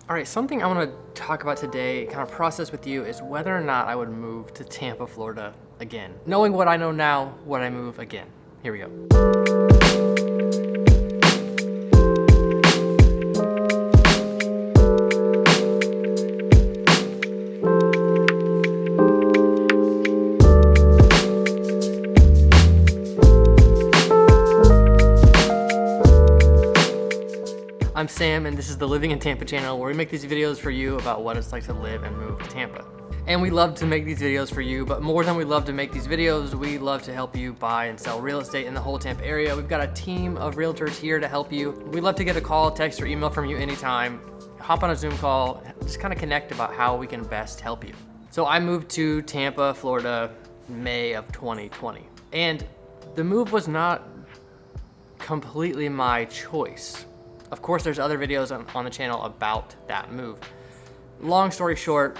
All right, something I want to talk about today, kind of process with you, is whether or not I would move to Tampa, Florida again. Knowing what I know now, would I move again? Here we go. I'm Sam, and this is the Living in Tampa channel, where we make these videos for you about what it's like to live and move to Tampa. And we love to make these videos for you, but more than we love to make these videos, we love to help you buy and sell real estate in the whole Tampa area. We've got a team of realtors here to help you. We'd love to get a call, text, or email from you anytime. Hop on a Zoom call, just kind of connect about how we can best help you. So I moved to Tampa, Florida, May of 2020. And the move was not completely my choice. Of course, there's other videos on the channel about that move. Long story short,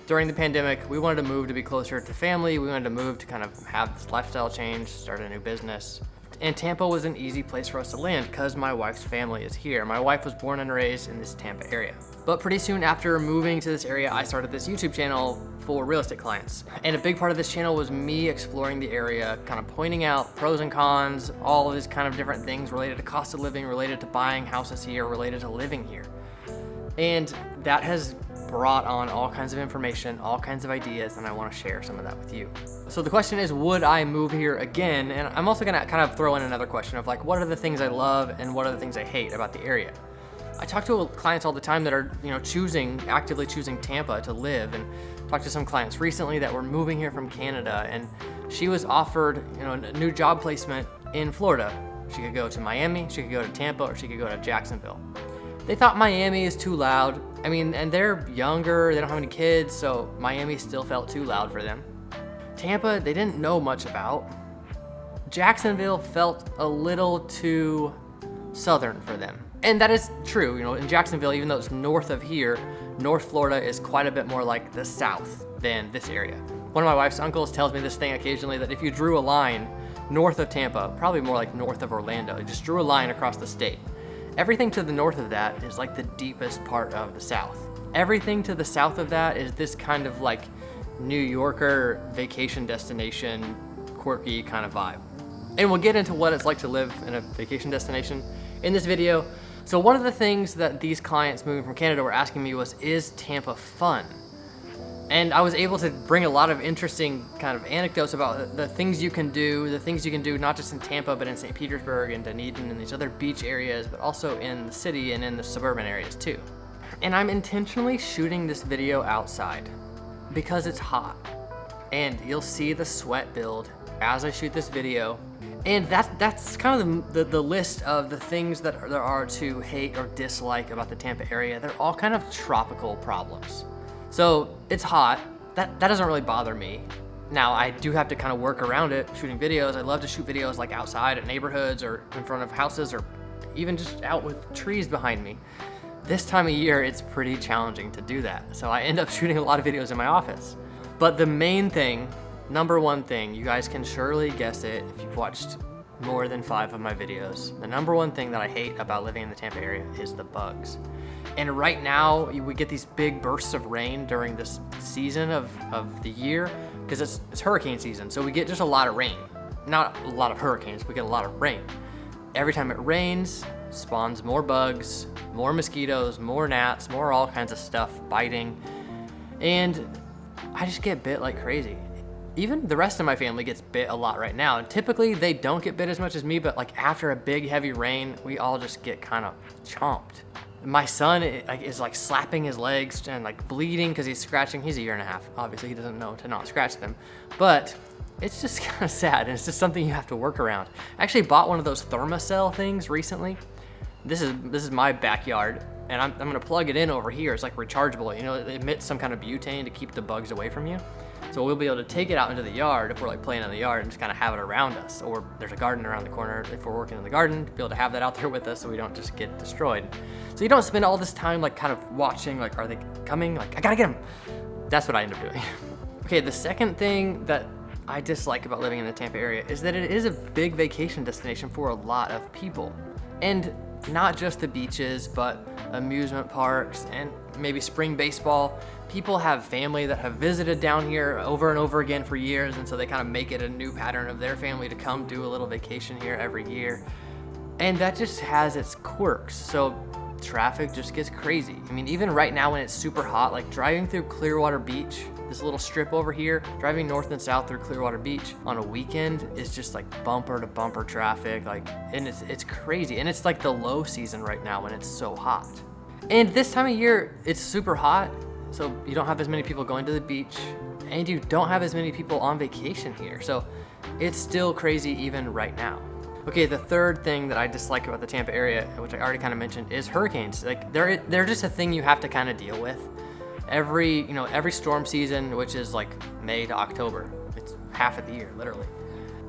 during the pandemic, we wanted to move to be closer to family. We wanted to move to kind of have this lifestyle change, start a new business. And Tampa was an easy place for us to land because my wife's family is here. My wife was born and raised in this Tampa area. But pretty soon after moving to this area, I started this YouTube channel for real estate clients. And a big part of this channel was me exploring the area, kind of pointing out pros and cons, all of these kind of different things related to cost of living, related to buying houses here, related to living here. And that has brought on all kinds of information, all kinds of ideas, and I want to share some of that with you. So the question is, would I move here again? And I'm also gonna kind of throw in another question of like, what are the things I love and what are the things I hate about the area? I talk to clients all the time that are, actively choosing Tampa to live, and talked to some clients recently that were moving here from Canada, and she was offered, a new job placement in Florida. She could go to Miami, she could go to Tampa, or she could go to Jacksonville. They thought Miami is too loud. And they're younger, they don't have any kids, so Miami still felt too loud for them. Tampa, they didn't know much about. Jacksonville felt a little too southern for them. And that is true, in Jacksonville, even though it's north of here, North Florida is quite a bit more like the South than this area. One of my wife's uncles tells me this thing occasionally, that if you drew a line north of Tampa, probably more like north of Orlando, you just drew a line across the state. Everything to the north of that is like the deepest part of the South. Everything to the south of that is this kind of like New Yorker vacation destination, quirky kind of vibe. And we'll get into what it's like to live in a vacation destination in this video. So one of the things that these clients moving from Canada were asking me was, is Tampa fun? And I was able to bring a lot of interesting kind of anecdotes about the things you can do, not just in Tampa, but in St. Petersburg and Dunedin and these other beach areas, but also in the city and in the suburban areas too. And I'm intentionally shooting this video outside because it's hot, and you'll see the sweat build as I shoot this video. And that's kind of the list of the things that there are to hate or dislike about the Tampa area. They're all kind of tropical problems. So it's hot, that doesn't really bother me. Now I do have to kind of work around it, shooting videos. I love to shoot videos like outside at neighborhoods or in front of houses or even just out with trees behind me. This time of year, it's pretty challenging to do that. So I end up shooting a lot of videos in my office. But the main thing, number one thing, you guys can surely guess it if you've watched more than 5 of my videos. The number one thing that I hate about living in the Tampa area is the bugs. And right now, we get these big bursts of rain during this season of the year, because it's hurricane season. So we get just a lot of rain. Not a lot of hurricanes, we get a lot of rain. Every time it rains, spawns more bugs, more mosquitoes, more gnats, more all kinds of stuff biting. And I just get bit like crazy. Even the rest of my family gets bit a lot right now. And typically they don't get bit as much as me, but like after a big heavy rain, we all just get kind of chomped. My son is like slapping his legs and like bleeding because he's scratching. He's 1.5 years. Obviously he doesn't know to not scratch them, but it's just kind of sad. And it's just something you have to work around. I actually bought one of those thermocell things recently. This is my backyard, and I'm gonna plug it in over here. It's like rechargeable, it emits some kind of butane to keep the bugs away from you. So we'll be able to take it out into the yard if we're like playing in the yard and just kind of have it around us. Or there's a garden around the corner if we're working in the garden, to be able to have that out there with us so we don't just get destroyed. So you don't spend all this time like kind of watching, like, are they coming? Like, I gotta get them. That's what I end up doing. Okay, the second thing that I dislike about living in the Tampa area is that it is a big vacation destination for a lot of people. And not just the beaches, but amusement parks and maybe spring baseball. People have family that have visited down here over and over again for years, and so they kind of make it a new pattern of their family to come do a little vacation here every year. And that just has its quirks. So traffic just gets crazy. I mean, even right now when it's super hot, like driving through Clearwater Beach, this little strip over here, driving north and south through Clearwater Beach on a weekend is just like bumper to bumper traffic, like, and it's crazy. And it's like the low season right now when it's so hot. And this time of year, it's super hot, so you don't have as many people going to the beach, and you don't have as many people on vacation here. So it's still crazy even right now. Okay, the third thing that I dislike about the Tampa area, which I already kind of mentioned, is hurricanes. Like they're just a thing you have to kind of deal with. Every storm season, which is like May to October, it's half of the year, literally.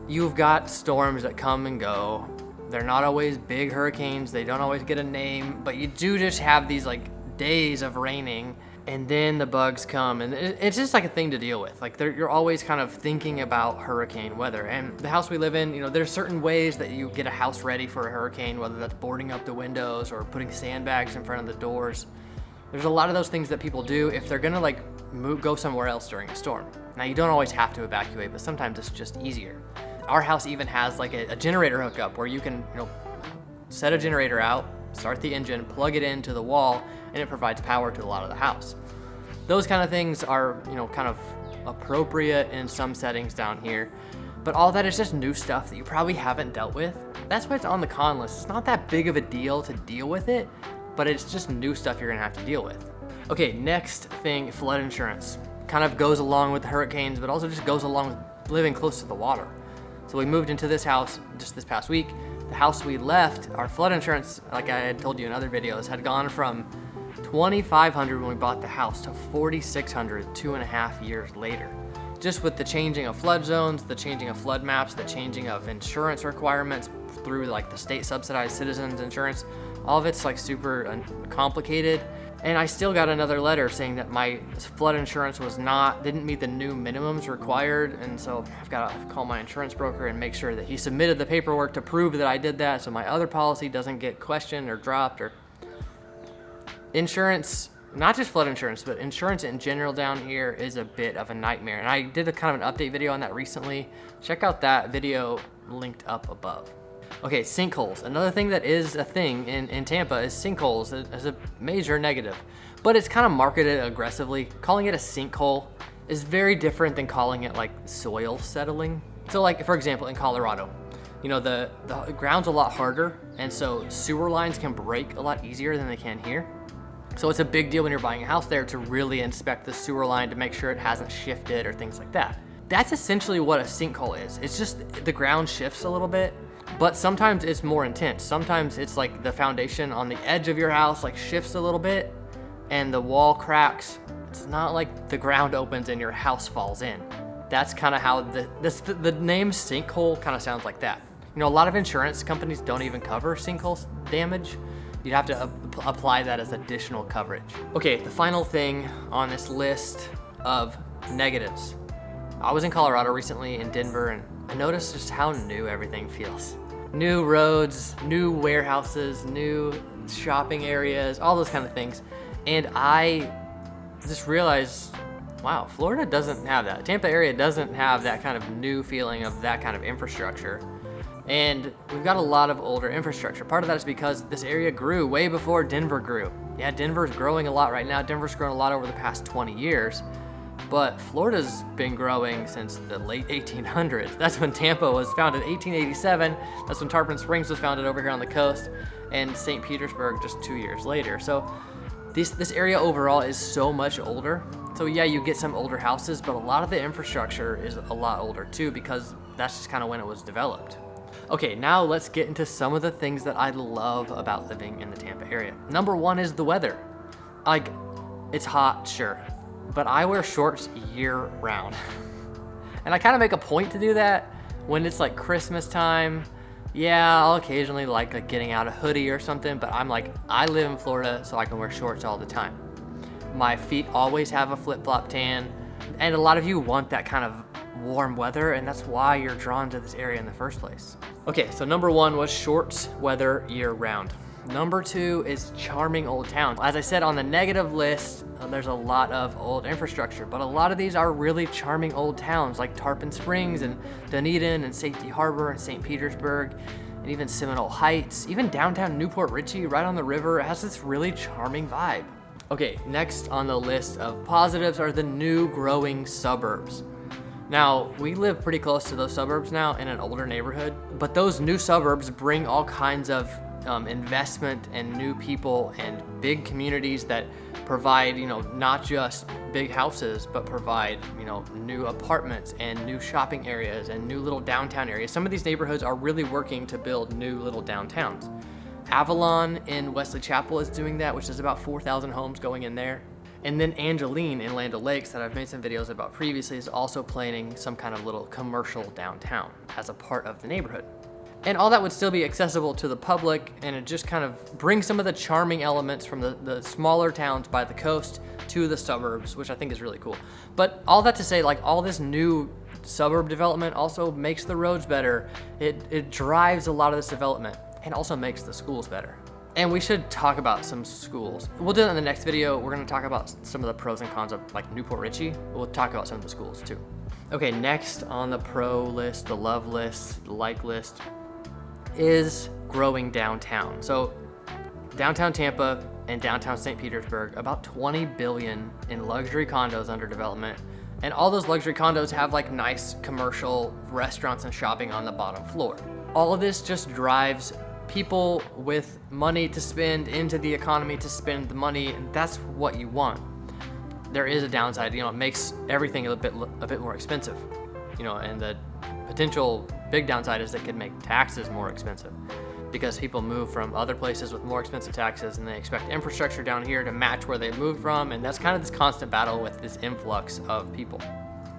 You've got storms that come and go. They're not always big hurricanes. They don't always get a name, but you do just have these like days of raining, and then the bugs come, and it's just like a thing to deal with. Like you're always kind of thinking about hurricane weather. And the house we live in, there's certain ways that you get a house ready for a hurricane, whether that's boarding up the windows or putting sandbags in front of the doors. There's a lot of those things that people do if they're gonna like go somewhere else during a storm. Now you don't always have to evacuate, but sometimes it's just easier. Our house even has like a generator hookup where you can set a generator out, start the engine, plug it into the wall, and it provides power to a lot of the house. Those kind of things are, kind of appropriate in some settings down here, but all that is just new stuff that you probably haven't dealt with. That's why it's on the con list. It's not that big of a deal to deal with it, but it's just new stuff you're gonna have to deal with. Okay, next thing, flood insurance. Kind of goes along with the hurricanes, but also just goes along with living close to the water. So we moved into this house just this past week. The house we left, our flood insurance, like I had told you in other videos, had gone from $2,500 when we bought the house to $4,600 2.5 years later. Just with the changing of flood zones, the changing of flood maps, the changing of insurance requirements through like the state subsidized citizens insurance, all of it's like super complicated. And I still got another letter saying that my flood insurance didn't meet the new minimums required. And so I've got to call my insurance broker and make sure that he submitted the paperwork to prove that I did that, so my other policy doesn't get questioned or dropped. Or insurance, not just flood insurance, but insurance in general down here is a bit of a nightmare. And I did a kind of an update video on that recently. Check out that video linked up above. Okay, sinkholes. Another thing that is a thing in Tampa is sinkholes as a major negative, but it's kind of marketed aggressively. Calling it a sinkhole is very different than calling it like soil settling. So like, for example, in Colorado, the ground's a lot harder, and so sewer lines can break a lot easier than they can here. So it's a big deal when you're buying a house there to really inspect the sewer line to make sure it hasn't shifted or things like that. That's essentially what a sinkhole is. It's just the ground shifts a little bit, but sometimes it's more intense. Sometimes it's like the foundation on the edge of your house like shifts a little bit and the wall cracks. It's not like the ground opens and your house falls in. That's kind of how the name sinkhole kind of sounds like that. A lot of insurance companies don't even cover sinkhole damage. You'd have to apply that as additional coverage. Okay, the final thing on this list of negatives. I was in Colorado recently in Denver, and I noticed just how new everything feels. New roads, new warehouses, new shopping areas, all those kind of things. And I just realized, wow, Florida doesn't have that. Tampa area doesn't have that kind of new feeling of that kind of infrastructure. And we've got a lot of older infrastructure. Part of that is because this area grew way before Denver grew. Yeah, Denver's growing a lot right now. Denver's grown a lot over the past 20 years. But Florida's been growing since the late 1800s. That's when Tampa was founded, 1887. That's when Tarpon Springs was founded over here on the coast, and St Petersburg just 2 years later. So this area overall is so much older. So yeah, you get some older houses, but a lot of the infrastructure is a lot older too, because that's just kind of when it was developed. Okay, now let's get into some of the things that I love about living in the Tampa area. Number one is the weather. Like, it's hot, sure, but I wear shorts year round. And I kind of make a point to do that when it's like Christmas time. Yeah, I'll occasionally like getting out a hoodie or something, but I'm like, I live in Florida, so I can wear shorts all the time. My feet always have a flip-flop tan, and a lot of you want that kind of warm weather, and that's why you're drawn to this area in the first place. Okay, so number one was shorts weather year round. Number 2 is charming old towns. As I said, on the negative list, there's a lot of old infrastructure, but a lot of these are really charming old towns like Tarpon Springs and Dunedin and Safety Harbor and St. Petersburg and even Seminole Heights, even downtown Newport Richey right on the river. It has this really charming vibe. Okay, next on the list of positives are the new growing suburbs. Now, we live pretty close to those suburbs now in an older neighborhood, but those new suburbs bring all kinds of investment and new people and big communities that provide, not just big houses, but provide, new apartments and new shopping areas and new little downtown areas. Some of these neighborhoods are really working to build new little downtowns. Avalon in Wesley Chapel is doing that, which is about 4,000 homes going in there. And then Angeline in Land O'Lakes, that I've made some videos about previously, is also planning some kind of little commercial downtown as a part of the neighborhood. And all that would still be accessible to the public, and it just kind of brings some of the charming elements from the smaller towns by the coast to the suburbs, which I think is really cool. But all that to say, like, all this new suburb development also makes the roads better. It drives a lot of this development and also makes the schools better. And we should talk about some schools. We'll do that in the next video. We're gonna talk about some of the pros and cons of like Newport Richey. We'll talk about some of the schools too. Okay, next on the pro list, the love list, the like list, is growing downtown. So downtown Tampa and downtown St. Petersburg, about 20 billion in luxury condos under development. And all those luxury condos have like nice commercial restaurants and shopping on the bottom floor. All of this just drives people with money to spend into the economy to spend the money, and that's what you want. There is a downside, it makes everything a bit more expensive, and the potential big downside is it could make taxes more expensive because people move from other places with more expensive taxes and they expect infrastructure down here to match where they moved from, and that's kind of this constant battle with this influx of people.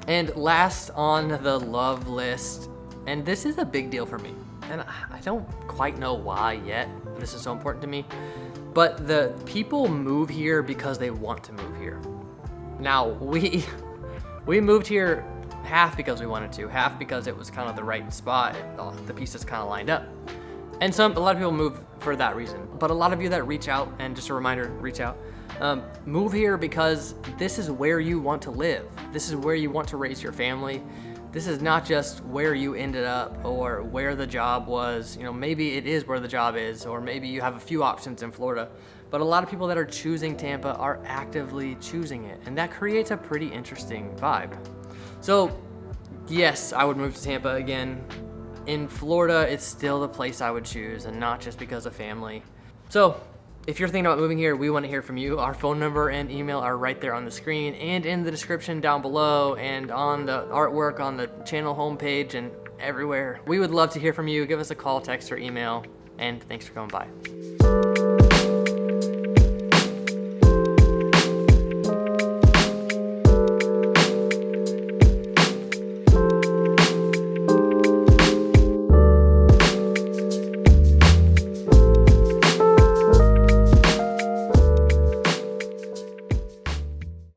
And last on the love list, and this is a big deal for me, and I don't quite know why yet this is so important to me, but the people move here because they want to move here. Now, we moved here half because we wanted to, half because it was kind of the right spot, the pieces kind of lined up. And a lot of people move for that reason, but a lot of you that reach out, and just a reminder, reach out, move here because this is where you want to live. This is where you want to raise your family. This is not just where you ended up or where the job was. Maybe it is where the job is, or maybe you have a few options in Florida, but a lot of people that are choosing Tampa are actively choosing it, and that creates a pretty interesting vibe. So yes, I would move to Tampa again. In Florida, it's still the place I would choose, and not just because of family. So if you're thinking about moving here, we want to hear from you. Our phone number and email are right there on the screen and in the description down below and on the artwork on the channel homepage and everywhere. We would love to hear from you. Give us a call, text, or email, and thanks for coming by.